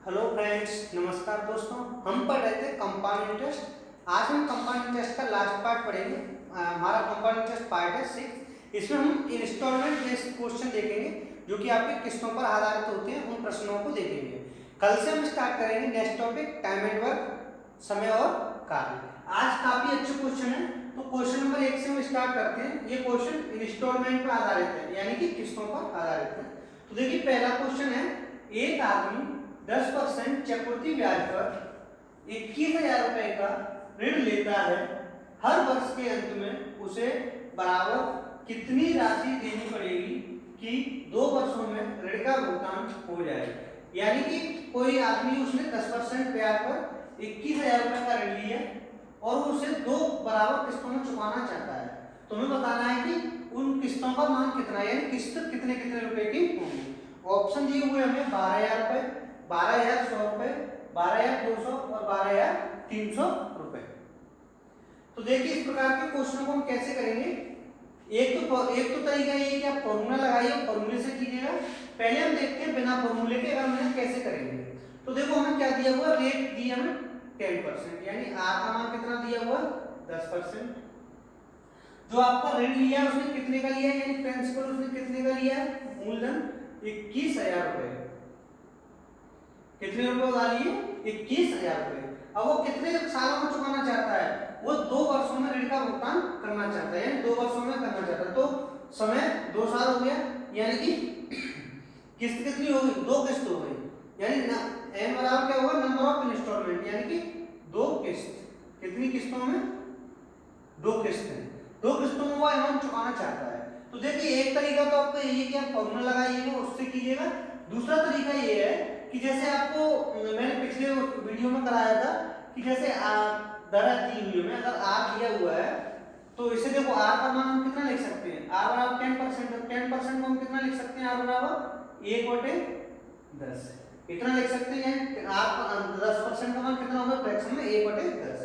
Hello friends, नमस्कार दोस्तों। हम पढ़ रहे थे कंपाउंड इंटरेस्ट। आज हम कंपाउंड इंटरेस्ट का लास्ट पार्ट पढ़ेंगे। हमारा कंपाउंड इंटरेस्ट पार्ट है 6। इसमें हम इंस्टॉलमेंट बेस्ड क्वेश्चन देखेंगे जो कि आपकी किस्तों पर आधारित होते हैं। उन प्रश्नों को देखेंगे। कल से हम स्टार्ट करेंगे next topic time and work, समय और कार्य। आज काफी अच्छे क्वेश्चन है, तो क्वेश्चन नंबर 1 से हम स्टार्ट करते हैं। ये क्वेश्चन इंस्टॉलमेंट पर आधारित है, यानी कि किस्तों पर आधारित है। तो देखिए पहला क्वेश्चन है, एक आदमी 10% चक्रवृद्धि ब्याज पर 21,000 रुपए का ऋण लेता है। हर वर्ष के अंत में उसे बराबर कितनी राशि देनी पड़ेगी कि 2 वर्षों में ऋण का भुगतान हो जाए। यानी कि कोई आदमी उसने 10% ब्याज पर 21,000 रुपए का ऋण लिया और उसे 2 बराबर किस्तों में चुकाना चाहता है। तो हमें बताना है कि उन किस्तों का मान कितना है, यानी किस्त कितने कितने रुपए की होगी। ऑप्शन दिए हुए हमें 12,000 रुपए, 12,100 रुपए, 12,200 और 12,300 रुपए। तो देखिए इस प्रकार के क्वेश्चन को हम कैसे करेंगे। एक तो तरीका ये है कि आप फॉर्मूला लगाइए, फॉर्मूले से कीजिएगा। पहले हम देखते हैं बिना फॉर्मूले के हम कैसे करेंगे। तो देखो हमें क्या दिया हुआ, रेट दिया हमें 10%, यानी आर का मान कितना दिया हुआ 10%। जो आपका ऋण लिया उसने कितने का लिया, यानी प्रिंसिपल उसने कितने का लिया, मूलधन 21,000 रुपए। कितने रुपए उधार लिए, 21,000 रुपए। अब वो कितने सालों में चुकाना चाहता है, वो 2 वर्षों में ऋण का भुगतान करना चाहता है, यानी 2 वर्षों में करना चाहता है। तो समय 2 साल हो गया, यानी कि किस्त कितनी होगी, 2 किस्त हो गई। यानी एन बराबर क्या होगा, नंबर ऑफ इंस्टॉलमेंट, यानी कि 2 किस्त। कितनी किस्तों में, 2 किस्तें। 2 किस्तों में वो अमाउंट चुकाना चाहता है। तो देखिए एक तरीका तो आपका यही है कि आप फॉर्मूला लगाइएगा, उससे कीजिएगा। दूसरा तरीका ये है कि जैसे आपको मैंने पिछले वीडियो में कराया था कि जैसे दर दी हुई में अगर आर दिया हुआ है तो इसे देखो आर का मान हम कितना लिख सकते हैं, आर बराबर 10%। 10% को हम कितना लिख सकते हैं, आर बराबर 1/10 इतना लिख सकते हैं। आर 10% का मान कितना होगा फ्रैक्शन में 1/10।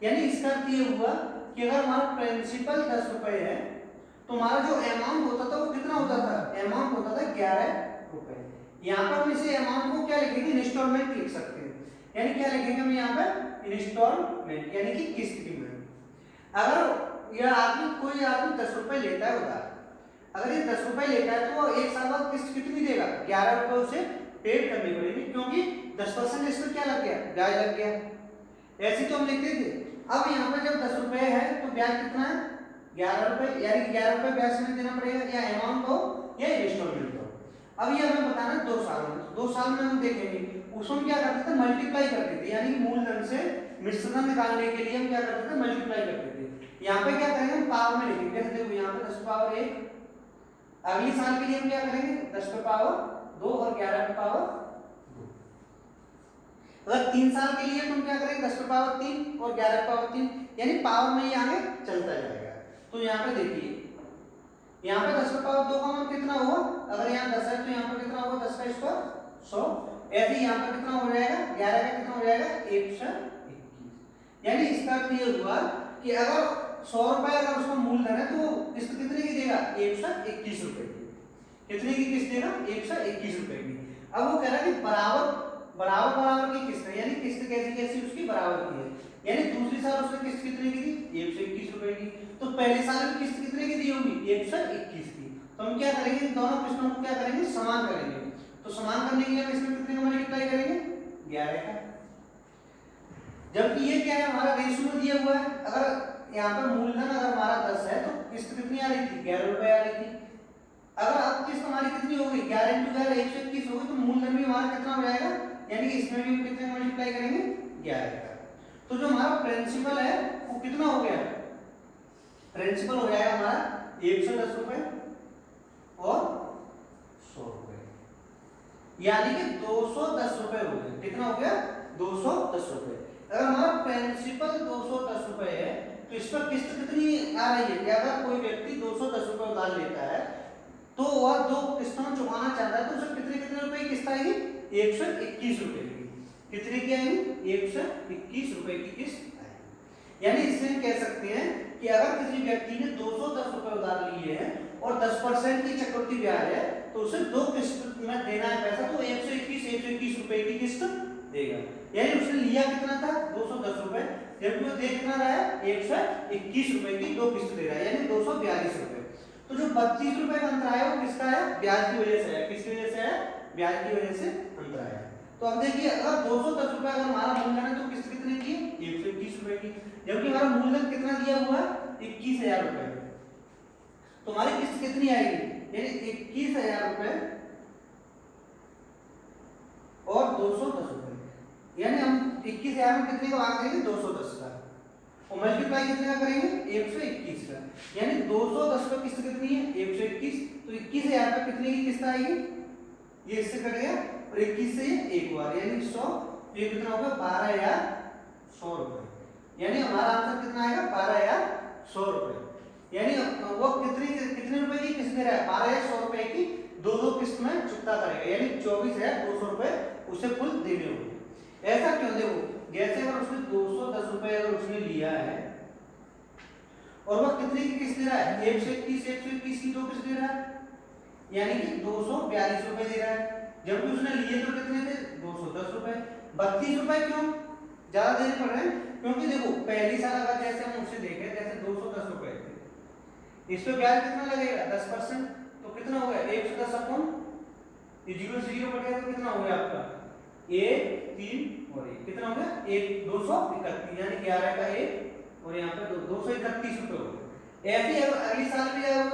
यानी इसका अर्थ ये हुआ कि अगर हमारा प्रिंसिपल 10 रुपए है तो हमारा जो अमाउंट होता था वो कितना होता था, अमाउंट होता था 11 रुपए। यहाँ पर हम इसे अमाउंट को क्या लिखेंगे, इंस्टॉलमेंट लिख सकते हैं। यानी क्या लिखेंगे हम यहाँ पर, इंस्टॉलमेंट, यानी कि किस्त की पेमेंट। अगर यह आदमी कोई आदमी 10 रुपए लेता है उधार, अगर ये 10 रुपए लेता है तो वो 1 साल बाद किस्त कितनी देगा, 11 रुपए उसे पेड करनी पड़ेगी, क्योंकि 10% इसमें क्या लग गया, ब्याज लग गया। ऐसे तो हम लिखते थे। अब यहाँ पर जब 10 रुपए है तो ब्याज कितना है, 11 रुपए, यानी 11 रुपए ब्याज में देना पड़ेगा, या अमाउंट हो या इंस्टॉलमेंट हो। अब ये हमें बताना है 2 साल में। 2 साल में हम देखेंगे उसमें क्या करते थे, मल्टीप्लाई करते थे, यानी मूलधन से मिश्रण निकालने के लिए हम क्या करते थे, मल्टीप्लाई करते थे। यहाँ पे क्या करेंगे, हम पावर में लिखेंगे। जैसे देखो यहाँ पे 10 पावर 1, अगली साल के लिए हम क्या करेंगे, 10 पे पावर 2 और 11 पे पावर 2। अगर 3 साल के लिए तो हम क्या करेंगे, 10 पे पावर 3 और 11 पे पावर 3, यानी पावर में ये आगे चलता जाएगा। तो यहाँ पे देखिए यहाँ पे 10 पे पावर 2 का मान कितना हुआ, अगर यहाँ 10 है तो यहाँ पे कितना होगा, 10 का स्क्वायर 100। ऐसे यहाँ पे कितना हो जाएगा, 11 का कितना हो जाएगा, 121। यानी इसका अर्थ ये हुआ कि अगर 100 रुपए अगर उसका मूलधन है तो किस्त कितने की देगा, 121 रुपए की। कितने की किस्त देगा, 121 रुपए की। अब वो कह रहा है कि बराबर की किस्त है, यानी किस्त कैसी कैसी उसकी बराबर की है। यानी दूसरी साल उसने किस्त कितने की दी, 121 रुपए की। तो पहले साल में किस्त कितने की दी होगी, 121 की। तो हम क्या करेंगे, दोनों किस्तों को क्या करेंगे, समान करेंगे। तो समान करने के लिए हम इसमें कितने का मल्टीप्लाई करेंगे, 11 का। जबकि ये क्या है, हमारा रेशियो दिया हुआ है। अगर यहाँ पर मूलधन अगर हमारा 10 है तो किस्त कितनी आ रही थी, 11 रुपए आ रही थी। अगर अब किस्त हमारी कितनी होगी, 11 × 11 121 होगी, तो मूलधन भी हमारा कितना हो जाएगा, यानी कि इसमें भी हम कितने मल्टीप्लाई करेंगे, 11 का। तो जो हमारा प्रिंसिपल है वो कितना हो गया, प्रिंसिपल हो जाएगा हमारा 110 रुपए और 100 रुपए, यानी कि 210 रुपए हो गए। कितना हो गया, 210 रुपए। अगर हमारा प्रिंसिपल 210 रुपए है तो इस पर किस्त कितनी आ रही है, अगर कोई व्यक्ति 210 रुपए उधार लेता है तो वह 2 किस्तों में चुकाना चाहता है तो उसे कितने कितने रुपए की किस्त आएगी, 121 रुपए की। कितने की आएगी, 121 रुपए की किस्त आएगी। यानी इससे हम कह सकते हैं कि अगर किसी व्यक्ति ने 210 रुपए उधार लिए हैं और 10% की चक्रवृद्धि ब्याज है तो उसे 2 किस्त में देना है पैसा, तो 121 रुपए की किस्त देगा। यानी उसने लिया कितना था 210 रुपए, जबकि वो दे कितना रहा है 121 रुपए की 2 किस्त दे रहा है, यानी 242 रुपए। तो जो 32 रुपए का अंतर आया वो किसका है, ब्याज की वजह से है। किसकी वजह से है, ब्याज की वजह से अंतर आया। तो अब देखिए अगर 210 रुपए अगर हमारा मूलधन है तो किस्त कितने की है 121 रुपए की, जबकि हमारा मूलधन कितना दिया हुआ है 21,000 रुपए, तो हमारी किस्त कितनी आएगी, यानी 21,000 रुपए और 210 रुपए, यानी हम 21,000 में कितने का भाग करेंगे 210 का, और मल्टीप्लाई कितने का करेंगे 121 का, यानी 210 पे किस्त कितनी है 121, तो 21,000 पे कितने की किस्त आएगी, ये इससे कट गया और 21 से एक बार यानी 100, ये कितना होगा 12,100 रुपए, यानी हमारा आंसर कितना आएगा 12,100 रुपए। यानी वो कितने रुपए की किस्त दे रहा है 12,100 रुपए की दो किस्त में चुकता करेगा, यानी 24,200 रुपए उसे कुल देने होंगे। ऐसा क्यों, देखो जैसे अगर उसने 210 रुपए अगर उसने लिया है और वह कितने की किस्त दे रहा है 121 की 2 किस्त दे रहा है, यानी कि 242 रुपए दे रहा है, जबकि उसने लिए तो कितने थे 210 रुपए। 32 रुपए क्यों ज्यादा देने पड़ रहे हैं, क्योंकि देखो पहली साल अगर जैसे हम उससे देखें जैसे 210 रुपए थे, इस पे ब्याज कितना लगेगा 10%, तो कितना हो गया 110 अपॉन 0 से 0 कट गया तो कितना हो गया आपका 1 3 और 1 कितना हो गया 231, यानी 11 का 1 और यहाँ पे 231 रुपए हो गए। ऐसे ही अगर अगली साल भी आएगा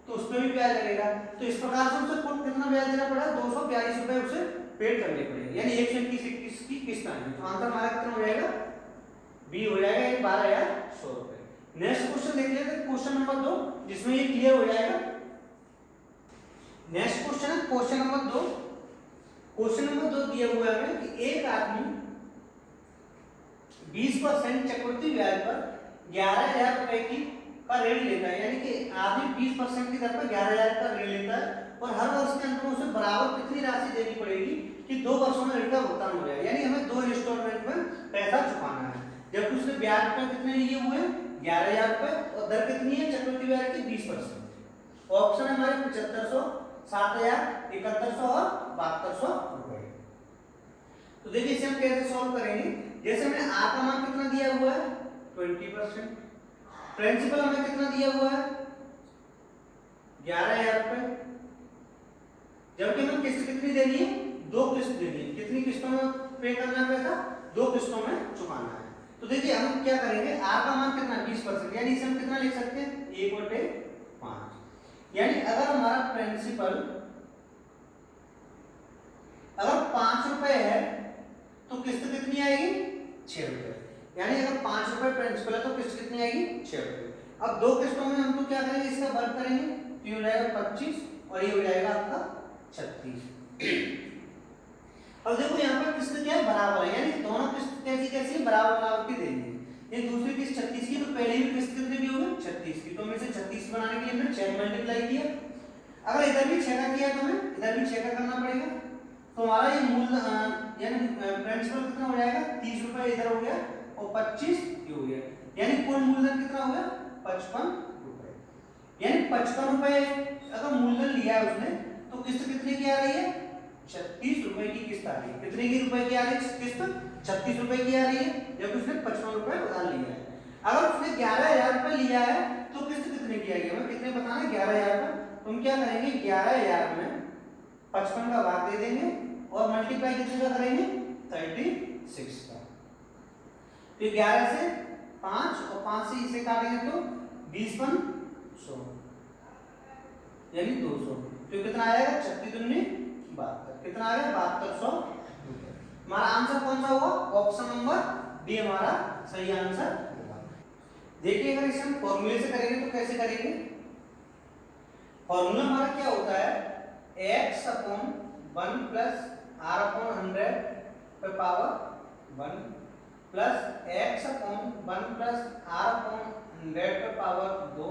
तो उस पर भी ब्याज लगेगा, तो इस प्रकार से उसे कुल कितना ब्याज देना पड़ा 242 रुपए उसे पेड करने पड़ेंगे, यानी 121 की किस्त आएगी। तो आंसर हमारा कितना हो जाएगा बी हो जाएगा 12,100 रुपए। नेक्स्ट क्वेश्चन देख लेते हैं, क्वेश्चन नंबर 2, जिसमें ये क्लियर हो जाएगा। नेक्स्ट क्वेश्चन है क्वेश्चन नंबर 2। क्वेश्चन नंबर 2 दिया हुआ है कि एक आदमी 20% चक्रवृद्धि ब्याज पर 11,000 रुपए की का ऋण लेता है, यानी कि आदमी 20% की दर पर 11,000 का ऋण लेता है और हर वर्ष के अंत में उसे बराबर कितनी राशि देनी पड़ेगी कि 2 वर्षों में ऋण का भुगतान हो जाए, यानी हमें 2 इंस्टॉलमेंट में पैसा चुकाना है। जबकि उसने ब्याज पर कितने लिए हुए हैं 11,000 रुपए और दर कितनी है चक्रवृद्धि ब्याज की 20%। ऑप्शन है हमारे 7500, 7,000, 7100 और 7200 रुपए। तो देखिए इसे हम कैसे सॉल्व करेंगे, जैसे हमने आर का मान कितना दिया हुआ है 20%, प्रिंसिपल हमें कितना दिया हुआ है 11,000 रुपए, जबकि हमें किस्त कितनी देनी है 2 किस्त देनी है, कितनी किस्तों में पे करना है पैसा 2 किस्तों में चुकाना है। तो देखिए हम क्या करेंगे आर का मान कितना 20%, यानी इसे हम कितना लिख सकते हैं 1/5, यानी अगर हमारा प्रिंसिपल अगर 5 रुपए है तो किस्त कितनी आएगी 6 रुपए, यानी अगर 5 रुपए प्रिंसिपल है तो किस्त कितनी आएगी 6 रुपए। अब 2 किस्तों में हम तो क्या करेंगे इसका वर्ग करेंगे, तो ये हो जाएगा 25 और ये हो जाएगा आपका 36। अब देखो यहाँ पर किस्त क्या है बराबर है, यानी दोनों किस्त कैसी कैसी बराबर बराबर की देनी है। ये दूसरी किस्त 36 की, तो पहले भी किस्त कितने की होगी 36 की, तो हमने इसे 36 बनाने के लिए हमने 6 मल्टीप्लाई किया। अगर इधर भी 6 का किया तो हमें इधर भी 6 का करना पड़ेगा, तो हमारा ये मूल यानी प्रिंसिपल कितना हो जाएगा 30 रुपए इधर हो गया और 25 ये हो गया, यानी कुल मूलधन कितना हो गया 55 रुपए। यानी 55 रुपए अगर मूलधन लिया है उसने तो किस्त कितने की आ रही है 36 रुपए की किस्त आ रही है। कितने की रुपए की आ रही है किस्त 36 रुपए की आ रही है, जब उसने 55 रुपए उधार लिया है। अगर उसने 11,000 रुपए लिया है तो किस्त कितने की आएगी, हमें कितने बताना है 11,000 रुपए, तो हम क्या करेंगे 11,000 में 55 का भाग दे देंगे और मल्टीप्लाई कितने का करेंगे 36 का, तो 11 से 5 और 5 से इसे काटेंगे तो 20 पन 100 यानी 200, तो कितना आएगा 36 दूनी 72, कितना आएगा 7200 रुपए। हमारा आंसर कौन सा होगा ऑप्शन नंबर बी हमारा सही आंसर होगा। देखिए अगर इसे हम फॉर्मूले से करेंगे तो कैसे करेंगे, फॉर्मूला हमारा क्या होता है x upon 1 plus r upon 100 पे power 1 plus x upon 1 plus r upon 100 पे power 2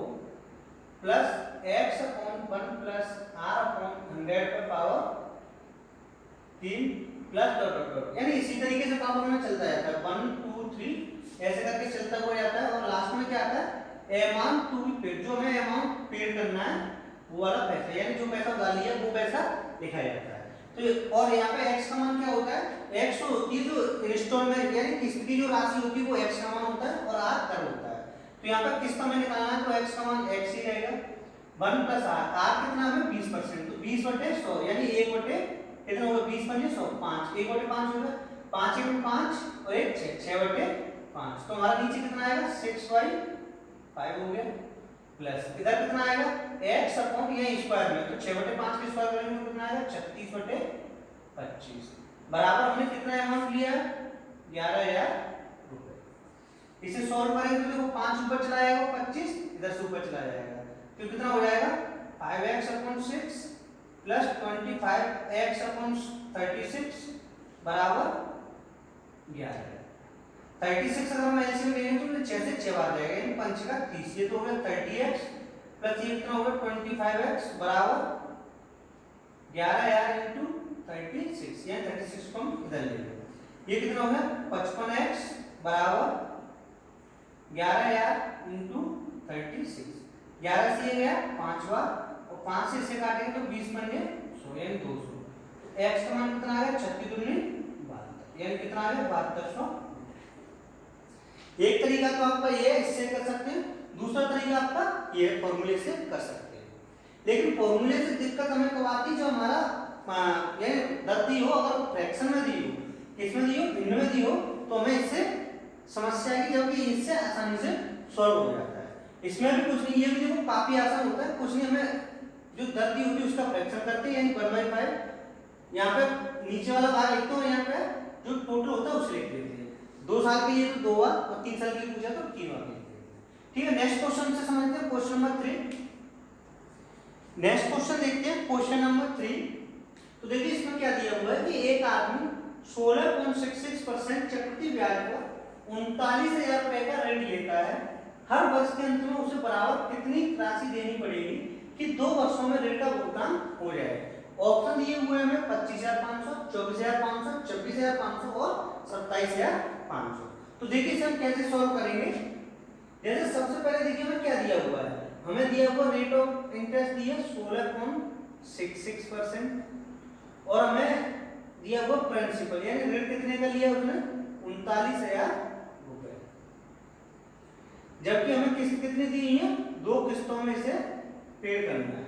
plus x upon 1 plus r upon 100 पे power 3 plus dot dot dot, यानी इसी तरीके से पावर में चलता जाता है 1 2 3 ऐसे करके चलता हुआ जाता है और लास्ट में क्या आता है अमाउंट टू बी पेड, जो हमें अमाउंट पेड करना है वो वाला पैसा, यानी जो पैसा उधार लिया वो पैसा दिखाया जाता है। तो और यहाँ पे x का मान क्या होता है, x होती है जो इंस्टॉलमेंट यानी किस्त की जो राशि होती है वो x का मान होता है और r दर होता है। तो यहाँ पे किस्त हमें निकालना है तो x का मान x ही रहेगा 1 प्लस r कितना हमें 20%, तो 20/100 यानी 1/, कितना होगा 20×100 5, 1/5 होगा 5 × 5 और 1 6, 6/5। तो हमारा नीचे कितना आएगा 6/5 हो गया, प्लस इधर कितना आएगा x अपॉन ये स्क्वायर में, तो 6/5 के स्क्वायर करेंगे तो कितना आएगा 36/25 बराबर हमने कितना अमाउंट लिया 11,000 रुपए। इसे सॉल्व करेंगे तो देखो 5 ऊपर चला जाएगा 25, इधर से ऊपर चला जाएगा तो कितना हो जाएगा 5x/6 प्लस 25x/36 बराबर 11। 36 अगर हम एलसीएम लेंगे तो 6 से 6 बार जाएगा यानी 5 का 30, ये तो हो गया 30x प्लस ये कितना होगा 25x बराबर 11,000 × 36 यानी 36 को हम इधर ले लेंगे, ये कितना हो गया 55x बराबर 11,000 × 36, 11 से ये गया 5 बार और 5 से इसे काटेंगे तो 20 बन गए 100 यानी 200। x का मान कितना आ गया 36 दूनी 72 यानी कितना आ गया 7200। एक तरीका तो आपका ये इससे कर सकते हैं, दूसरा तरीका आपका ये फॉर्मूले से कर सकते हैं। लेकिन फॉर्मूले से दिक्कत हमें कब आती जो हमारा ये दर दी हो, अगर फ्रैक्शन में दी हो, किसमें दी हो भिन्न में दी हो, तो हमें इससे समस्या की जबकि इससे आसानी से सॉल्व हो जाता है। इसमें भी कुछ नहीं, ये भी देखो काफी आसान होता है, कुछ नहीं हमें जो दर दी होती है उसका फ्रैक्शन करते हैं यानी 1/5, यहाँ पे नीचे वाला भाग लिखते हो, यहाँ पे जो टोटल होता है उसे लिख देते हैं। 2 साल के लिए तो 2 बार और 3 साल के लिए पूछा तो 3 बार लिख देते हैं। ठीक है, नेक्स्ट क्वेश्चन से समझते हैं, क्वेश्चन नंबर 3। नेक्स्ट क्वेश्चन देखते हैं क्वेश्चन नंबर 3। तो देखिए इसमें क्या दिया हुआ है कि एक आदमी 16.66% चक्रवृद्धि ब्याज पर 39,000 रुपए का ऋण लेता है। हर वर्ष के अंत में उसे बराबर कितनी राशि देनी पड़ेगी कि 2 वर्षों में ऋण का भुगतान हो जाए। ऑप्शन दिए हुए हमें 25,500, 24,500, 26,500 और 27,500। तो देखिए इसे हम कैसे सॉल्व करेंगे। जैसे सबसे पहले देखिए हमें क्या दिया हुआ है, हमें दिया हुआ रेट ऑफ इंटरेस्ट दिया 16.66% और हमें दिया हुआ प्रिंसिपल यानी ऋण कितने का लिया उसने 39,000 रुपए, जबकि हमें किस्त कितनी दी है 2 किस्तों में से पेड करना है।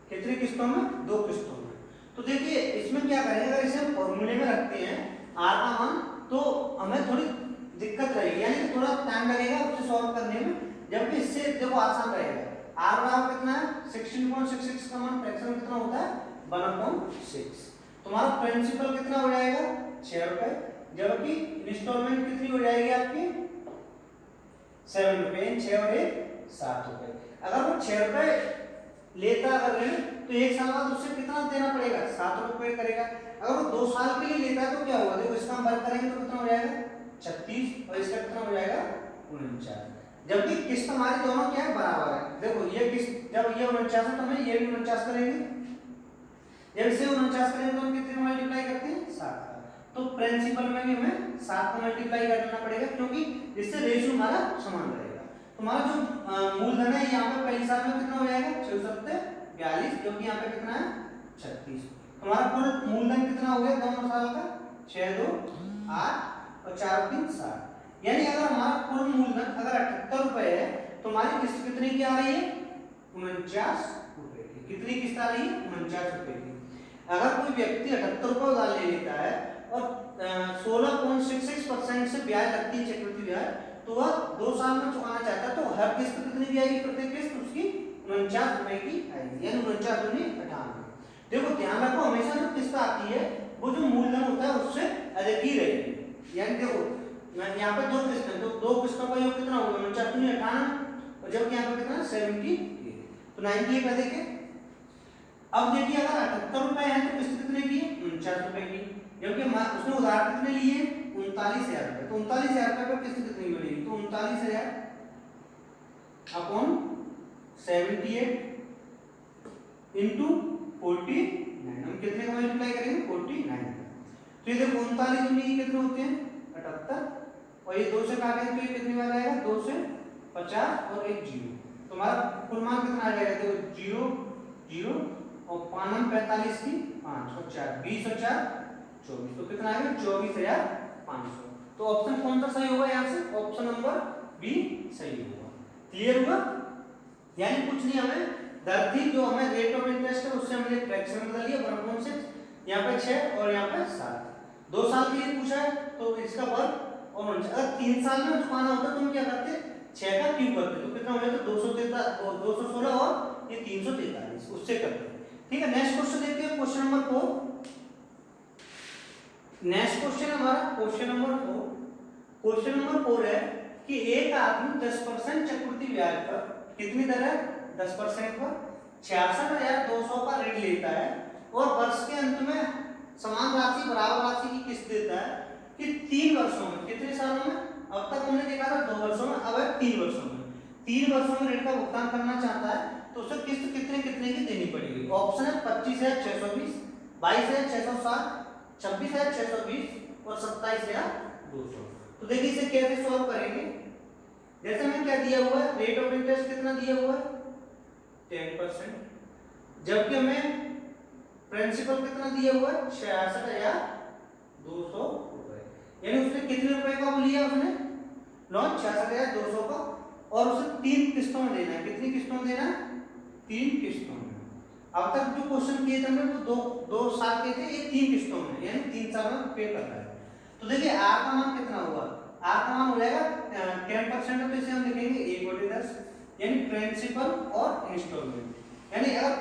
कितनी किस्तों में 2 किस्तों में। तो देखिए इसमें क्या करेंगे, अगर इसे हम फॉर्मूले में रखते हैं आर का मान तो हमें थोड़ी दिक्कत रहेगी यानी थोड़ा टाइम लगेगा उसे सॉल्व करने में, जबकि इससे देखो आसान रहेगा। आर बराबर कितना है 16.66 का मान फ्रैक्शन कितना होता है 1/6। तुम्हारा प्रिंसिपल कितना हो जाएगा 6 रुपए, जबकि इंस्टॉलमेंट कितनी हो जाएगी आपकी 7 रुपए, 6 और 1 7 रुपए। अगर वो 6 रुपए लेता अगर ऋण तो 1 साल बाद उससे कितना देना पड़ेगा 7 रुपए करेगा। अगर वो 2 साल के लिए लेता है तो क्या होगा, देखो इसका हम वर्ग करेंगे तो कितना हो जाएगा 36 और इसका कितना हो जाएगा 49, जबकि किस्त हमारी दोनों क्या है बराबर है। देखो ये किस्त जब ये 49 है तो हमें ये भी 49 करेंगे, जब इसे 49 करेंगे तो हम कितने मल्टीप्लाई करते हैं 7 का, तो प्रिंसिपल में भी हमें 7 का मल्टीप्लाई करना पड़ेगा क्योंकि इससे रेशियो हमारा समान रहेगा। तुम्हारा जो मूलधन है यहाँ पे पहली साल में कितना हो जाएगा 6 7 42, क्योंकि यहाँ पे कितना है 36। तुम्हारा कुल मूलधन कितना हो गया दोनों साल का 6 2 8 और 4 3 7, यानी अगर हमारा कुल मूलधन अगर 78 रुपए है तो हमारी किस्त कितनी की आ रही है 49 रुपए की। कितनी किस्त आ रही है 49 रुपए की। अगर कोई व्यक्ति 78 रुपए उधार ले लेता है और 16.66% से ब्याज लगती है चक्रवृद्धि ब्याज, तो वह 2 साल में चुकाना चाहता है तो हर किस्त कितनी की आएगी, प्रत्येक किस्त उसकी 49 रुपए की आएगी यानी 49 दूनी 98। देखो ध्यान रखो हमेशा जो किस्त आती है वो जो मूलधन होता है उससे अधिक ही रहेगी। यानी देखो यहाँ पे 2 किस्तें तो 2 किस्तों का योग कितना होगा 49 दूनी 98 और जबकि यहाँ पे कितना 78, तो 98 का देखिए। अब देखिए अगर 78 रुपए है तो किस्त कितने की 49 रुपए की, जबकि उसने उधार कितने लिए 39,000 रुपए, तो 39,000 रुपए पर किस्त कितनी मिलेगी, तो 39,000 अपॉन 78 इंटू 49, हम कितने का मल्टीप्लाई करेंगे 49। तो ये देखो 39 दूनी कितने होते हैं 78 और ये 2 से काटेंगे तो ये कितनी बार आएगा 2 से 50 और एक 0, तुम्हारा कुल मान कितना आ जाएगा? देखो 0 0 और 5 45 की 5 और 4 20 और 4 24, तो कितना आएगा? 24,500। तो ऑप्शन कौन सा सही होगा यहाँ से? ऑप्शन नंबर बी सही होगा। क्लियर हुआ? यानी कुछ नहीं, हमें दर थी जो हमें रेट ऑफ इंटरेस्ट है उससे हमने फ्रैक्शन बदल लिया 1/6, यहाँ पे 6 और यहाँ पे 7। 2 साल के लिए पूछा है तो इसका वर्ग और अगर 3 साल में चुकाना होता तो हम क्या करते? 6 का क्यूब करते, तो कितना हो जाता? 216 और ये 343, उससे करते हैं। ठीक है, नेक्स्ट क्वेश्चन देखते हैं, क्वेश्चन नंबर 4। नेक्स्ट क्वेश्चन हमारा क्वेश्चन नंबर 4। क्वेश्चन नंबर 4 है कि एक आदमी 10% चक्रवृद्धि ब्याज पर, कितनी दर है? 10% पर 66,200 का ऋण लेता है और वर्ष के अंत में समान राशि बराबर राशि की किस्त देता है कि 3 वर्षों में, कितने सालों में? अब तक हमने देखा था 2 वर्षों में, अब है 3 वर्षों में। 3 वर्षों में ऋण का भुगतान करना चाहता है तो उसे किस्त कितने कितने की देनी पड़ेगी? ऑप्शन है 25,620, 22,660, 26,620 और 27,200। तो देखिए इसे कैसे सॉल्व करेंगे। जैसे हमें क्या दिया हुआ है? रेट ऑफ इंटरेस्ट कितना दिया हुआ है? 10%, जबकि हमें प्रिंसिपल कितना दिया हुआ है? 66,200 रुपए। यानी उसने कितने रुपए का वो लिया? उसने लोन 66,200 का, और उसे 3 किस्तों में देना है। कितनी किस्तों में देना है? 3 किस्तों में। अब तक जो क्वेश्चन किए थे हमने वो 2 साल के थे, ये 3 किस्तों में, यानी 3 साल में पे करना है। तो देखिए आर का मान कितना होगा? आर का मान हो जाएगा 10%, तो इसे हम लिखेंगे 1/10, यानी प्रिंसिपल और इंस्टॉलमेंट। यानी अगर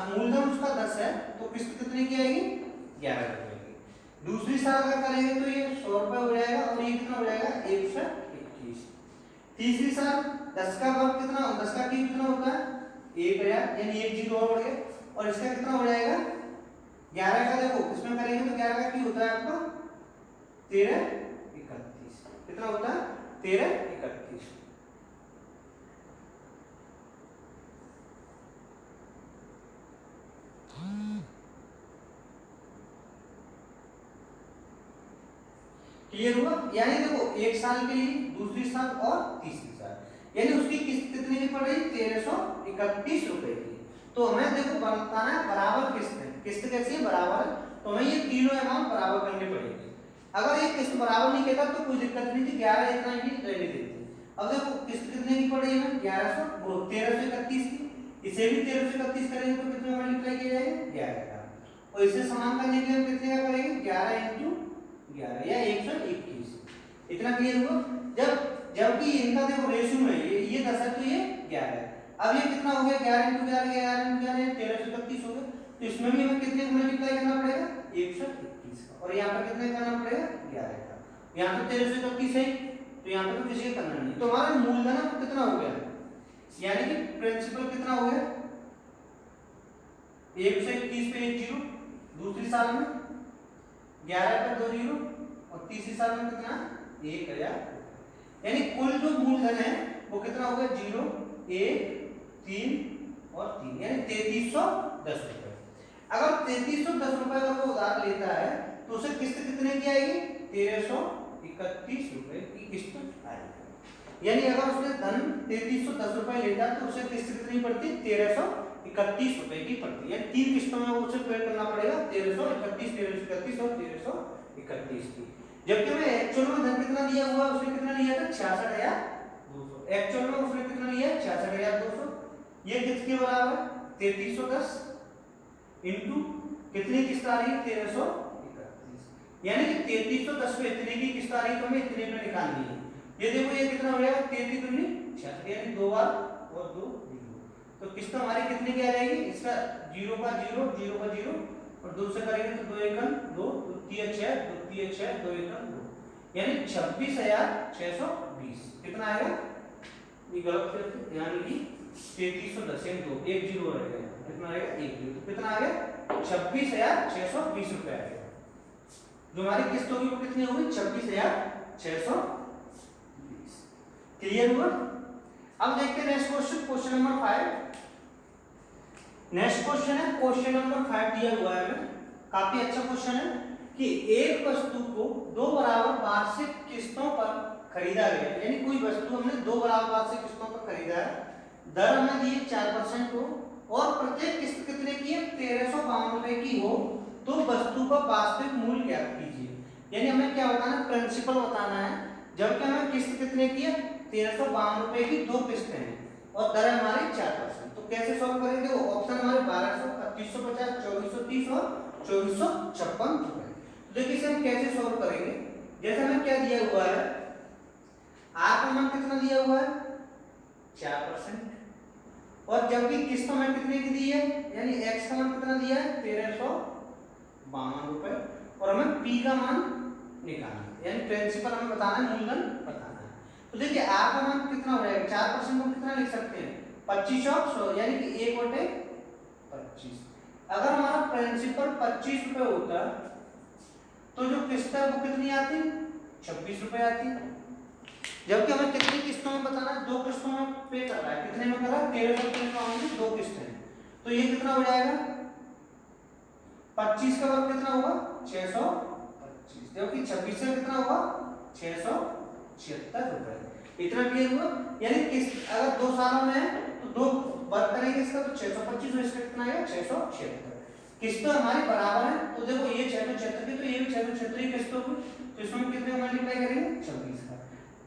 मूलधन उसका 10 है तो किस्त कितने की आएगी? 11 रुपए की। दूसरी साल अगर करेंगे तो ये 100 रुपए हो जाएगा और ये कितना हो जाएगा? 121। तीसरी साल 10 का वर्ग कितना, 10 का क्यूब कितना होता है? 1000, यानी 1 0 और बढ़ गया, और इसका कितना हो जाएगा? 11 का। देखो इसमें करेंगे तो 11 का क्यूब होता है आपको 1331। कितना होता है? 1331। क्लियर हुआ? यानी देखो एक साल के लिए, दूसरी साल और तीसरी साल, यानी उसकी किस्त कितने की पड़ रही? 1331 रुपए की। तो हमें देखो बताना है बराबर किस्त है। किस्त कैसी है? बराबर है, तो हमें ये तीनों अमाउंट बराबर करनी पड़ेगी। अगर ये किस्त बराबर नहीं कहता तो कोई दिक्कत नहीं थी, 11 इतना ही रहने देते। अब देखो किस्त कितने की पड़ रही है? 1331 की। इसे भी 1331 करेंगे तो कितने मल्टीप्लाई किया जाएगा? 11 का। और इसे समान करने के लिए हम कितने का करेंगे? 11 × 11 या 121। इतना क्लियर हुआ? जबकि इनका देखो रेशियो में ये 10 है तो ये 11 है। अब ये कितना हो गया? 11 × 11 1331 हो गया। तो इसमें भी हमें कितने को मल्टीप्लाई करना पड़ेगा? 121 का। और यहाँ पर कितने करना पड़ेगा? 11 का। यहाँ तो 1331 है तो यहाँ पे तो किसी का करना नहीं। तो हमारा मूलधन कितना हो गया? यानी कि प्रिंसिपल कितना हो गया? 121 पे 1 0, दूसरी साल में 11 पे 2 0 और तीसरी साल में कितना? 1000। यानी कुल जो मूलधन है वो कितना हो गया? 0 1 3 और 3, यानी 3310 रुपए। अगर 3310 रुपए का वो उधार लेता है तो उसे किस्त कितने की आएगी? 1331 रुपए की किस्त आएगी। यानी अगर उसने धन 3310 रुपए लेता है तो उसे किस्त कितनी पड़ती? 1331 रुपए की पड़ती है। 3 किस्तों में उसे पे करना पड़ेगा 1331, 1331 और 1331 की। जबकि हमें एक्चुअल में धन कितना दिया हुआ? उसने कितना लिया था? 66,200। एक्चुअल में उसने कितना लिया? 66,200। ये किसके बराबर? 3310 इनटू कितनी किस्त आ रही है? 1331। यानी कि 3310 पे इतने की किस्त आ रही है तो हमें इतने पे निकालनी है। ये देखो ये कितना हो जाएगा? 33 दूनी 66, यानी 2 बार और 2 0। तो किस्त हमारी कितनी की आ जाएगी? इसका 0 का 0, 0 का 0 और 2 से करेंगे तो 2 1 2, 2 3 6, 2 3 6, 2 1 2, यानी 26,620। कितना आएगा? ये गलत है, यानी कि 3310 से 2 1 0 रहेगा। कितना आएगा? 1 0। तो कितना आ गया? 26,620 रुपए आ गया। जो हमारी किस्त होगी वो कितनी होगी? 26,620। क्लियर हुआ? अब देखते हैं next question, question number 5। Next question है क्वेश्चन नंबर 5 दिया हुआ है हमें, काफी अच्छा क्वेश्चन है कि एक वस्तु को 2 बराबर वार्षिक किस्तों पर खरीदा गया, यानी कोई वस्तु हमने दो बराबर वार्षिक किस्तों पर खरीदा है, दर हमें दी है 4% हो और प्रत्येक किस्त कितने की है 1352 रुपए की हो, तो वस्तु का वास्तविक मूल्य ज्ञात कीजिए। यानी हमें क्या बताना है, प्रिंसिपल बताना है, जबकि हमें किस्त कितने की है 1352 रुपए की दो किस्तें हैं और दर है हमारी 4%। तो कैसे सॉल्व करेंगे, वो ऑप्शन हमारे 1200, 3150, 2430 और 2456 रुपए। तो देखिए इसे हम कैसे सॉल्व करेंगे, जैसे हमें क्या दिया हुआ है, आर का मान कितना दिया हुआ है 4% और जबकि किस्त हमें कितने की दी है, यानी एक्स का मान कितना दिया है 1352 रुपए और हमें पी का मान निकालना है, यानी प्रिंसिपल हमें बताना है, मूलधन बताना है। तो देखिए आर का मान कितना हो जाएगा, 4% को कितना लिख सकते हैं 25 और 100, यानी कि 1/25। अगर हमारा प्रिंसिपल 25 रुपए होता तो जो किस्त है वो कितनी आती 26 रुपए आती, जबकि हमें कितनी किस्तों में बताना है, दो किस्तों में पे कर रहा है, कितने में कर रहा है 1352 दो किस्तें हैं, तो ये कितना हो जाएगा 25 का वर्ग कितना होगा 625, जबकि 26 का कितना होगा 676 रुपए। इतना क्लियर हुआ, यानी किस्त अगर 2 सालों में है तो दो वर्ग करेंगे इसका तो 625 और इसका कितना आएगा 676। किस्त हमारी बराबर है, तो देखो ये 676 की तो ये भी 676 की किस्त होगी, तो इसमें कितने मल्टीप्लाई करेंगे 26 का।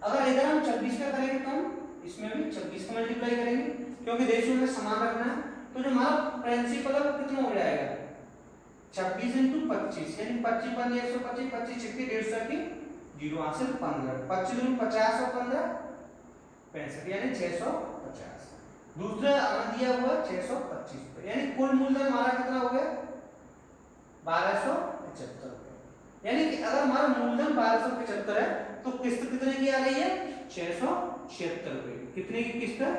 अगर इधर हम 26 का करेंगे तो हम इसमें भी 26 का मल्टीप्लाई करेंगे, क्योंकि रेशियो में समान रखना है। तो जो हमारा प्रिंसिपल है वो कितना हो जाएगा 26 × 25, यानी 25 × 125, 25 छिक्के 150 की 0 हासिल 15, 25 × 50 और 15 65, यानी 650। दूसरा हमें दिया हुआ 625 रुपए, यानी कुल मूलधन हमारा कितना हो गया 1275 रुपए। यानी कि अगर हमारा मूलधन 1275 है तो किस्त कितने की आ रही है 676 रुपए। कितने की किस्त है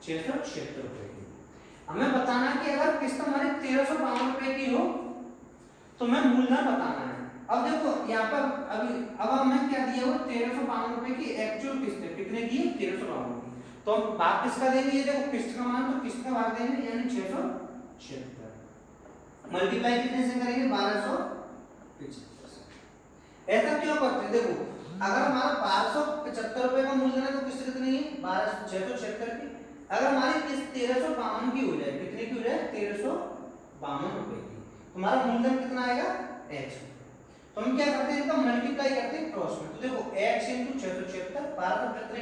676 रुपए की। हमें बताना है कि अगर किस्त हमारी 1352 रुपए की हो तो हमें मूलधन बताना है। अब देखो यहाँ पर अब हमें क्या दिया हुआ 1352 रुपए की एक्चुअल किस्त है, कितने की 1352 की, तो हम भाग किसका देंगे, ये देखो किस्त का मान, तो किस्त का भाग देंगे यानी 676 मल्टीप्लाई कितने से करेंगे 1275। ऐसा क्यों करते हैं, देखो अगर हमारा 1275 रुपए का मूलधन है तो किस्त कितनी है 676 की, अगर हमारी किस्त 1352 की हो जाए, कितने की हो जाए 1352 रुपए की, तुम्हारा मूलधन कितना आएगा x। तो हम क्या करते हैं इनका मल्टीप्लाई करते हैं क्रॉस में, तो देखो x × 676 1275 ×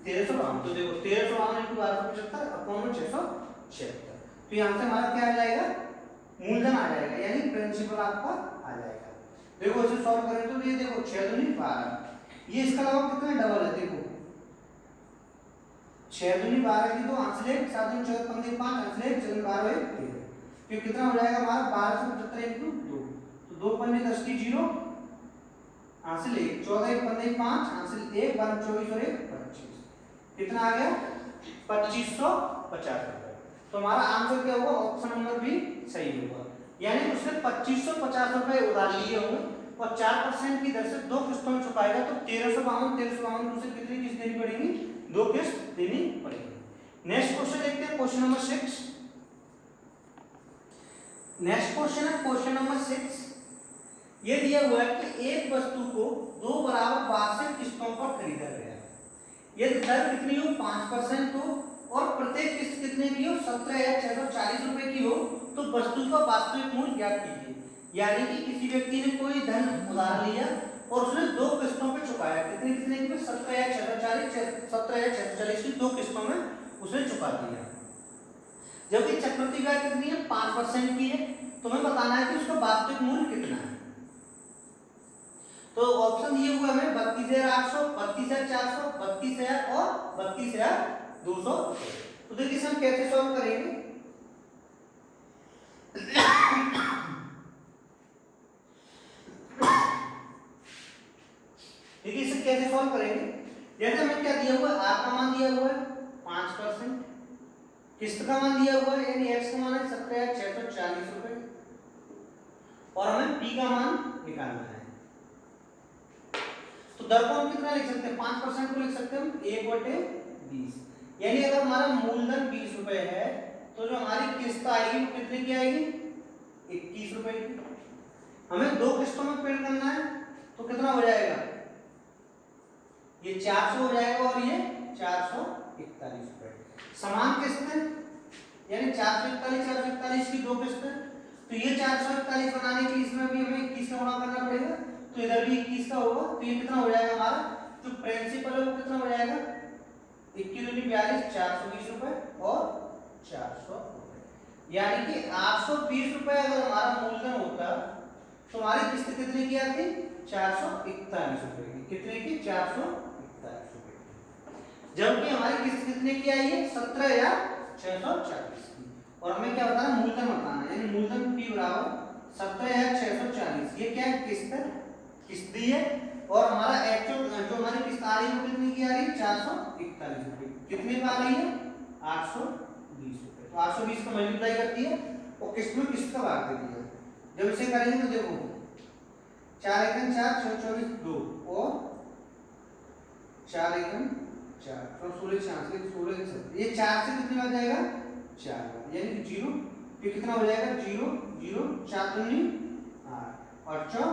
1352, तो देखो 1352 × 1275 अपॉन 676, तो यहाँ से हमारा क्या आ जाएगा मूलधन आ जाएगा, यानी प्रिंसिपल आपका आ जाएगा। देखो इसे सॉल्व करें तो ये देखो 6 दूनी 12, ये इसका अलावा कितना डबल है, देखो 6 दूनी 12 की 2 हाथ से 7 दूनी 14 15 5 हाथ से 7 12 1 13, तो कितना हो जाएगा हमारा 1275 × 2, तो 2 पंजे 10 की 0 हासिल 1 14 1 15 5 हासिल 1 1 24 और 1 25, कितना आ गया 2550 रुपए। तो हमारा आंसर क्या होगा, ऑप्शन नंबर बी सही होगा, यानी उसने 2550 रुपए उधार लिए होंगे और 4% की दर से दो किस्तों में चुकाएगा, तो 1352 उसे कितनी किस्त देनी पड़ेगी, दो किस्त देनी पड़ेगी। नेक्स्ट क्वेश्चन देखते हैं, क्वेश्चन नंबर 6। नेक्स्ट क्वेश्चन है क्वेश्चन नंबर 6। ये दिया हुआ है कि एक वस्तु को दो बराबर वार्षिक किस्तों पर खरीदा गया, यदि दर कितनी हो 5% हो और प्रत्येक किस्त कितने की हो 17,640 रुपए की हो, तो वस्तु का वास्तविक मूल्य ज्ञात कीजिए। यानी कि किसी व्यक्ति ने कोई धन उधार लिया और उसने दो किस्तों पे चुकाया, कितने कितने की 17,640 की दो किस्तों में उसने चुका दिया, जबकि चक्रवृद्धि ब्याज कितनी है 5% की है, तो हमें बताना है कि उसका वास्तविक मूल्य कितना है। तो ऑप्शन दिए हुए हमें 32,800, 32,400, 32,000 और 32,200। तो देखिए हम कैसे सॉल्व करेंगे, देखिए इसे कैसे सॉल्व करेंगे, जैसे हमें क्या दिया हुआ है आर का मान दिया हुआ है 5%, किस्त का मान दिया हुआ है यानी एक्स का मान है 17,640 रुपए और हमें पी का मान निकालना है। तो दर को हम कितना लिख सकते हैं 5% को लिख सकते हैं हम 1/20, यानी अगर हमारा मूलधन 20 रुपए है तो जो हमारी किस्त आएगी वो कितने की आएगी 21 रुपए की। हमें दो किस्तों में पेड करना है तो कितना हो जाएगा, ये 400 हो जाएगा और ये 441 रुपए। समान किस्त है यानी 441 की दो किस्त है, तो ये 441 बनाने के लिए इसमें भी हमें 21 का गुणा करना पड़ेगा, तो इधर भी 21 का होगा, तो ये कितना हो जाएगा हमारा जो प्रिंसिपल है वो कितना हो जाएगा 21 दूनी 42 420 रुपए और 400 रुपए, यानी कि 820 रुपए अगर हमारा मूलधन होता तो हमारी किस्त कितने की आती 441 रुपए की, कितने की 441 रुपए की, जबकि हमारी किस्त कितने की आई है 17,640 की, और हमें क्या बताना मूलधन बताना है, यानी मूलधन P बराबर 17,640, ये क्या है किस्त दी है, और हमारा एक्चुअल जो हमारी किस्त आ रही है वो कितनी की आ रही है 441 रुपए, कितने का आ रही है 820 रुपए, तो 820 को मल्टीप्लाई करती है और किस्त में किस्त का भाग देती है, जब इसे करेंगे तो देखो 4 एकम 4 6 24 2 और 4 एकम 4 तो 16 46 16 ये 4 से कितने आ जाएगा 4 यानी कि 0, ये कितना हो जाएगा 0 0 4 दूनी 8 और 4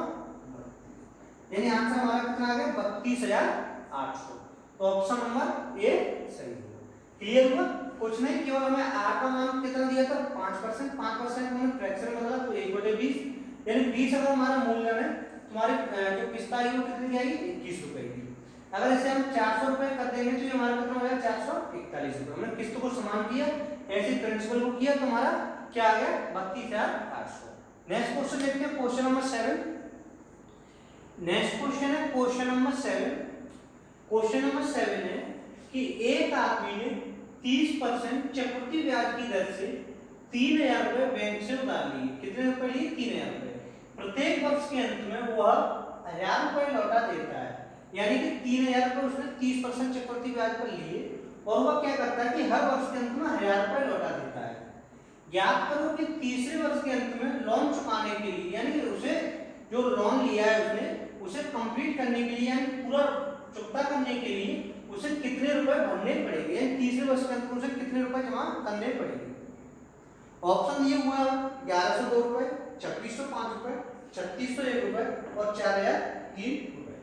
यानी आंसर हमारा कितना आ गया 32,800, तो ऑप्शन नंबर ए सही होगा। क्लियर हुआ? कुछ नहीं, केवल हमें आर का मान कितना दिया था 5%, 5% हमने फ्रैक्शन में बदला तो 1/20, यानी 20 अगर हमारा मूलधन है तुम्हारे जो किस्त आई वो कितनी की आएगी 21 रुपए की, अगर इसे हम 400 रुपए कर देंगे तो ये हमारा कितना हो जाएगा 441 रुपए, हमने किस्त को समान किया ऐसे प्रिंसिपल को किया तो हमारा क्या आ गया 32,800। नेक्स्ट क्वेश्चन देखते हैं, क्वेश्चन नंबर 7। नेक्स्ट क्वेश्चन है क्वेश्चन नंबर 7। क्वेश्चन नंबर 7 है कि एक आदमी ने 30% चक्रवृद्धि ब्याज की दर से 3,000 रुपए बैंक से उधार लिए, कितने रुपए लिए 3,000 रुपए, प्रत्येक वर्ष के अंत में वह 1,000 रुपए लौटा देता है, यानी कि 3,000 रुपए उसने 30% चक्रवृद्धि ब्याज पर लिए और वह क्या करता है कि हर वर्ष के अंत में 1,000 रुपए लौटा देता है। ज्ञात करो कि तीसरे वर्ष के अंत में लोन चुकाने के लिए, यानी कि उसे जो लोन लिया है उसने उसे कंप्लीट करने के लिए यानी पूरा चुकता करने के लिए उसे कितने रुपए भरने पड़ेंगे, यानी तीसरे वर्ष के अंत में उसे कितने रुपए जमा करने पड़ेंगे। ऑप्शन ये हुआ 1,102 रुपए, 3,605 रुपए, 3,601 रुपए और 4,003 रुपए।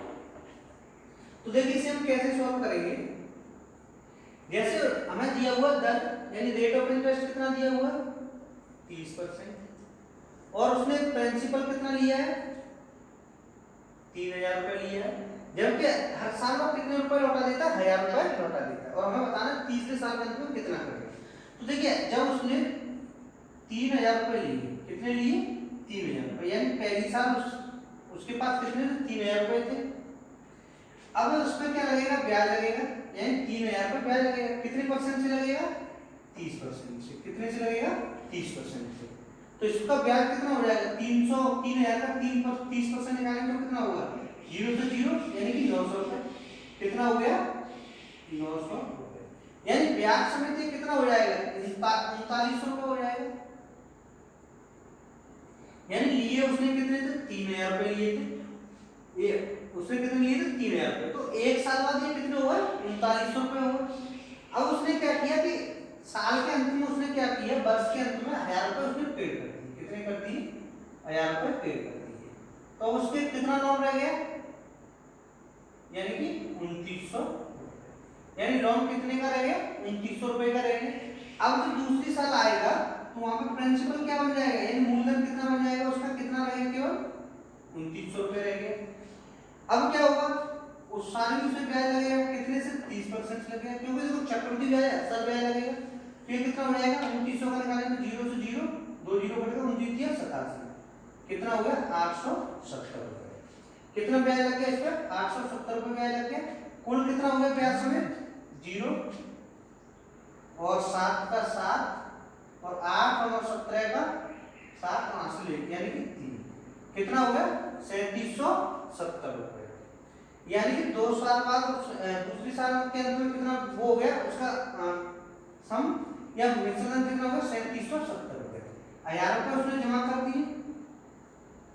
तो देखिए इसे हम कैसे सॉल्व करेंगे, जैसे हमें दिया हुआ दर यानी रेट ऑफ इंटरेस्ट कितना दिया हुआ 30% और उसने प्रिंसिपल कितना लिया है 3,000 रुपए लिया है, जबकि हर साल वो कितने रुपए लौटा देता है 1,000 रुपए लौटा देता है, और हमें बताना है तीसरे साल के अंत में कितना करेगा। तो देखिए जब उसने 3,000 रुपए लिए, कितने लिए 3,000 रुपए, यानी पहली साल उसके पास कितने थे 3,000 रुपए थे, अब उसमें क्या लगेगा ब्याज लगेगा, यानी 3,000 रुपए ब्याज लगेगा, कितने परसेंट से लगेगा 30% से, कितने से लगेगा 30% से, तो इसका ब्याज कितना हो जाएगा 3,000 का 30% निकालेंगे तो कितना होगा 0 से 0 यानी कि 900 रुपए, कितना हो गया 900 रुपए, यानी ब्याज समेत कितना हो जाएगा 3900 रुपए हो जाएगा, यानी लिए उसने कितने थे 3,000 रुपए लिए थे, ये उसने कितने लिए थे 3,000 रुपए, तो एक साल बाद ये कितने हुआ 3900 रुपए हुआ। अब उसने क्या किया कि साल के अंत में उसने क्या किया वर्ष के अंत में 1,000 रुपए उसने पेड कर दिए, कितने कर दिए 1,000 रुपए पेड कर दिए, तो उसके कितना लोन रह गया यानी कि 2,900, यानी लोन कितने का रह गया 2,900 रुपए का रह गया। अब जो दूसरी साल आएगा तो वहां पे प्रिंसिपल क्या बन जाएगा यानी मूलधन कितना बन जाएगा उसका, कितना रहेगा केवल 2,900 रुपए रह गया। अब क्या होगा उस साल में उसे ब्याज लगेगा कितने से 30% लगेगा, क्योंकि देखो चक्रवृद्धि ब्याज असल ब्याज लगेगा, तो ये कितना हो जाएगा 2,900 का निकालेंगे 0 से 0 2 0 कटेगा 29 या 87, कितना हो गया 870 रुपए, कितना ब्याज लग गया इस पर 870 रुपए ब्याज लग गया, कुल कितना हो गया ब्याज समेत 0 और 7 का 7 और 8 और 17 का 7 5 से लेके यानी कि 3, कितना हो गया 3,770 रुपए, यानी कि 2 साल बाद दूसरी साल के अंत में कितना वो हो गया उसका सम या मिश्रण कितना होगा 3,770 रुपए, 1,000 रुपए उसने जमा कर दिए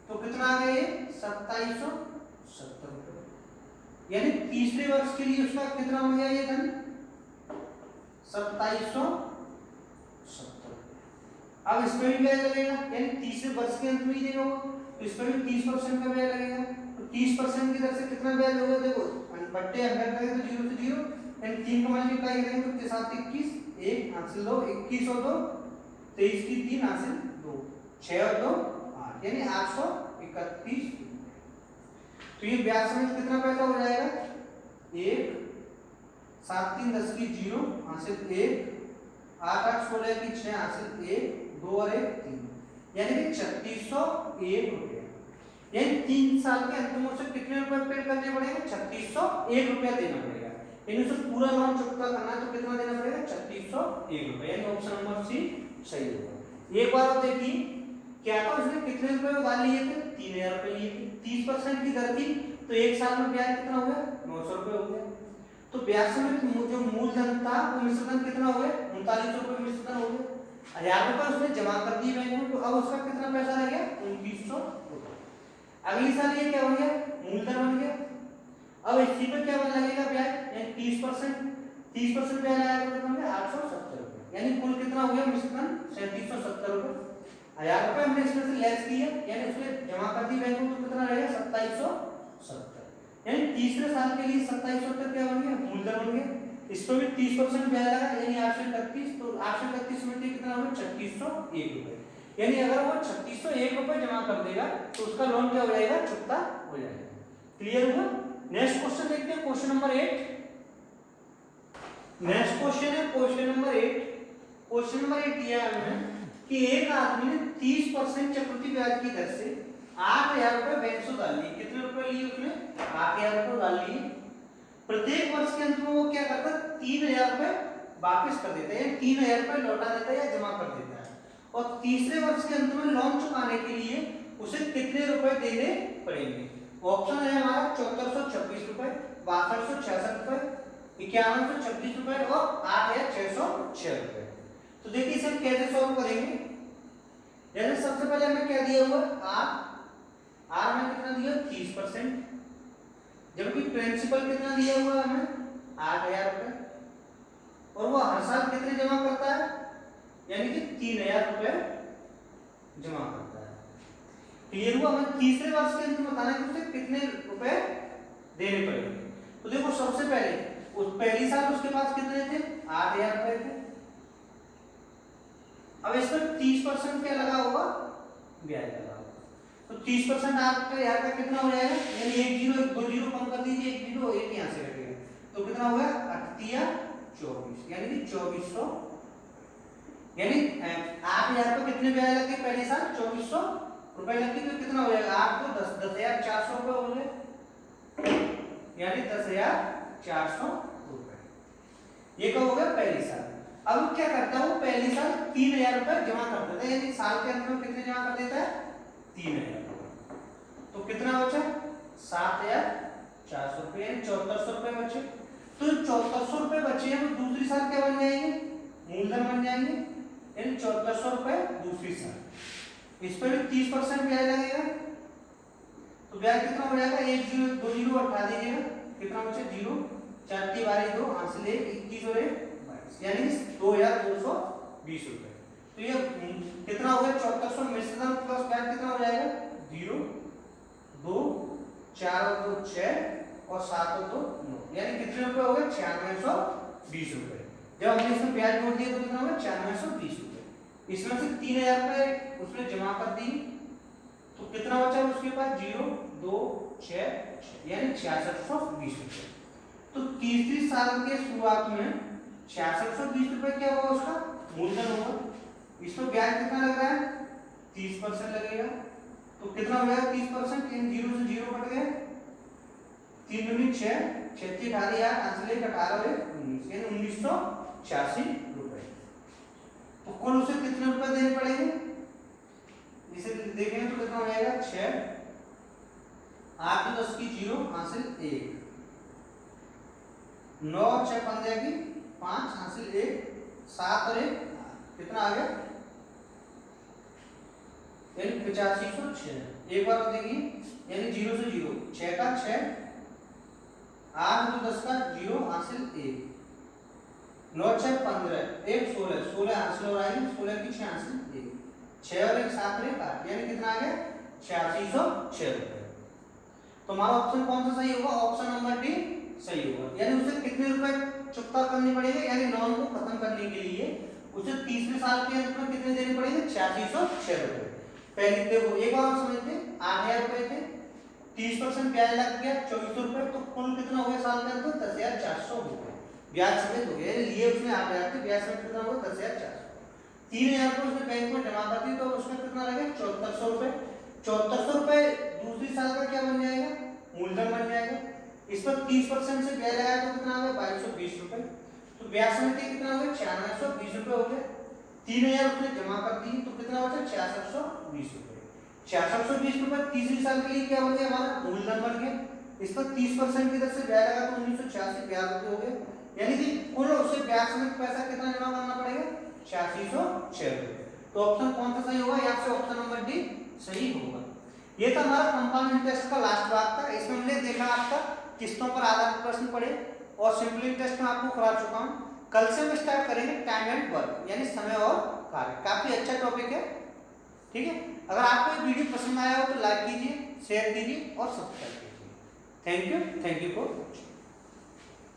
तो कितना आ गया ये 2,770 रुपए, यानी तीसरे वर्ष के लिए उसका कितना हो गया ये धन 2,770। अब इसमें भी ब्याज लगेगा यानी तीसरे वर्ष के अंत में ही देगा तो इसमें भी 30% का ब्याज लगेगा, तो 30% की दर से कितना ब्याज होगा देखो बट्टे 100 करेंगे तो 0 से 0, यानी 3 का मल्टीप्लाई करेंगे तो 7 21, 1 हासिल 2, 21 और 2 23 की 3 हासिल 2, 6 और 2 8, यानी 831। तो ये ब्याज समेत कितना पैसा हो जाएगा? 1 7 3 10 की 0 हासिल 1, 8 8 16 की 6 हासिल 1, 2 और 1 3, यानी कि 3601 रुपया। यानी 3 साल के अंत में उसे कितने रुपए पे करने पड़ेंगे? 3601 रुपया देना पड़ेगा। यानी उसे पूरा लोन चुकता करना है तो कितना देना पड़ेगा? 3601 रुपया, यानी ऑप्शन नंबर सी सही होगा। एक बार और देखिए क्या था, उसने कितने रुपए उधार लिए थे? 3000 रुपए लिए थे। 30% की दर थी तो एक साल में ब्याज कितना हो गया? 900 रुपए हो गया। तो ब्याज समेत जो मूलधन था वो मिश्रधन कितना हो गया? 3900 रुपए मिश्रधन हो गया। 1000 रुपए उसने जमा कर दिए बैंक में, तो अब उसका कितना पैसा रह गया? 2900 रुपए। अगली साल ये क्या हो गया? मूलधन बन गया। अब इसी पे क्या बन लगेगा ब्याज? यानी 30% ब्याज आया तो कितना हो गया? 870 रुपए। यानी कुल कितना हो गया मिश्रधन? 3770 रुपए। 1000 रुपए हमने इसमें से लेस किया, यानी उसने जमा कर दी बैंक में, तो कितना रहेगा? 2770। यानी तीसरे साल के लिए 2770 क्या बन गया? मूलधन बन गया। इस पर भी 30% ब्याज लगा, यानी 831, तो 831 में कितना होगा? 3601 रुपए। यानी अगर वो 3601 रुपए जमा कर देगा तो उसका लोन क्या हो जाएगा? चुकता हो जाएगा। क्लियर हुआ? नेक्स्ट क्वेश्चन देखते हैं, क्वेश्चन नंबर 8। नेक्स्ट क्वेश्चन है क्वेश्चन नंबर 8। क्वेश्चन नंबर 8 दिया है हमें कि एक आदमी ने 30% चक्रवृद्धि ब्याज की दर से 8000 रुपए बैंक से उधार लिए। कितने रुपए लिए उसने? 8000 रुपए उधार लिए। प्रत्येक वर्ष के अंत में वो क्या करता है? 3000 रुपए वापस कर देता है, 3000 रुपए लौटा देता है या जमा कर देता है। और तीसरे वर्ष के अंत में लोन चुकाने के लिए उसे कितने रुपए देने पड़ेंगे? ऑप्शन है हमारा 7426 रुपए, 6266 रुपए, 5126 रुपए और 8606 रुपए। तो देखिए इसे हम कैसे सॉल्व करेंगे। जैसे सबसे पहले हमें क्या दिया हुआ? आर में कितना दिया? 30%, जबकि प्रिंसिपल कितना दिया हुआ है हमें? 8000 रुपए, और वो हर साल कितने जमा करता है? यानी कि 3000 रुपए जमा करता है। क्लियर हुआ? हमें तीसरे वर्ष के अंत में बताना है कि उसे कितने रुपए देने पड़ेंगे। तो देखो सबसे पहले उस पहली साल उसके पास कितने थे? 8000 रुपए थे। अब इसमें 30% क्या लगा होगा? ब्याज लगा होगा। तो 30% आपका यहाँ का कितना हो जाएगा? यानी एक जीरो 2 जीरो कम कर दीजिए, एक जीरो एक यहाँ से कटेगा, तो कितना हो गया? 8 यानी कि 2400। यानी 8000 पे कितने ब्याज लगे पहले साल? 2400 रुपए लगे, तो कितना हो जाएगा? 8 को 10400 रुपए हो गए, यानी 10400 रुपए। ये कब हो गया? पहली साल। अब क्या करता है वो? पहली साल 3000 रुपए जमा कर देता है, यानी साल के अंत में कितने जमा कर देता है? 3000। तो कितना बचा? 7400 रुपए, यानी 7400 रुपए बचे। तो 7400 रुपए बचे हैं वो दूसरी साल क्या बन जाएंगे? मूलधन बन जाएंगे, यानी 7400 रुपए दूसरी साल। इस पर भी 30% ब्याज लगेगा, तो ब्याज कितना हो जाएगा? 1 जीरो 2 जीरो हटा दीजिएगा, कितना बचे? 0, 4 की बारी 2 हासिल 1, 21 और 1 22, यानी 2220 रुपए। तो ये कितना हो गया? 7400 मिश्रधन प्लस ब्याज कितना हो जाएगा? 0, 2, 4 और 2 6 और 7 और 2 9, यानी कितने रुपए हो गए? 9620 रुपए। जब हमने इसमें ब्याज जोड़ दिया तो कितना हो गया? 9620 रुपए। इसमें से 3000 रुपए उसने जमा कर दी, तो कितना बचा उसके पास? 0, 2, 6 यानी 6620 रुपए। तो तीसरी साल के शुरुआत में 6620 रुपए क्या होगा? उसका मूलधन होगा। इस पर ब्याज कितना लग रहा है? 30% लगेगा, तो कितना हो जाएगा? 30%, इन 0 से 0 कट गए, 3 दूनी 6, 36 18 हासिल 1 18 19, यानी 1986 रुपए। तो कुल उसे कितने रुपए देने पड़ेंगे? इसे देखें तो कितना हो जाएगा? 6, 8 10 की 0 हासिल 1, 9 6 15 की 5 हासिल 1, 7 और 1 कितना आ गया? यानी 8506। एक बार देखिए, यानी 0 से 0, 6 का 6, 8 2 10 का 0 हासिल 1, 9 6 15, 1 16, 16 हासिल और आएगी, 16 की 6 हासिल 1, 6 और 1 7 और 1 8, यानी कितना आ गया? 8606 रुपए। तो हमारा ऑप्शन कौन सा सही होगा? ऑप्शन नंबर डी सही होगा। यानी उसे कितने रुपए चुकता करनी पड़ेगी, यानी लोन को खत्म करने के लिए उसे 30वें साल के अंत में कितने देने पड़ेंगे, 8606 रुपए। पहले देखो एक बार हम समझते, 8000 रुपए थे, 30% ब्याज लग गया 2400 रुपए, तो कुल कितना हो गया साल का, तो 10400 हो गया, ब्याज समेत हो गया। लिए उसने 8000 थे, ब्याज समेत कितना होगा 10400। 3000 रुपए उसने बैंक में जमा कर दी, तो उसका कितना लगेगा 7400 रुपए। 7400 रुपए दूसरी साल का क्या बन जाएगा, मूलधन बन जाएगा। इस पर 30% से ब्याज लगाया तो कितना आ गया 2220 रुपए, तो ब्याज समेत कितना हो गया 9620 रुपए हो गया। 3000 उसने जमा कर दी तो कितना बचा 6620 रुपए। 6620 रुपए तीसरी साल के लिए क्या बन गया, हमारा मूलधन बन गया। इस पर 30% की दर से ब्याज लगा तो 1986 ब्याज रुपए हो गए, यानी कि कुल उससे ब्याज समेत पैसा कितना जमा करना पड़ेगा 8606 रुपए। तो ऑप्शन कौन सा सही होगा, यहाँ से ऑप्शन नंबर डी सही होगा। ये था हमारा कंपाउंड इंटरेस्ट का लास्ट भाग था। इसमें हमने देखा आपका किस्तों पर आधारित प्रश्न पढ़े और सिंपल इंटरेस्ट में आपको करा चुका हूँ। कल से हम स्टार्ट करेंगे टाइम एंड वर्क, यानी समय और कार्य। काफी अच्छा टॉपिक है, ठीक है। अगर आपको ये वीडियो पसंद आया हो तो लाइक कीजिए, शेयर कीजिए और सब्सक्राइब कीजिए। Thank you for watching.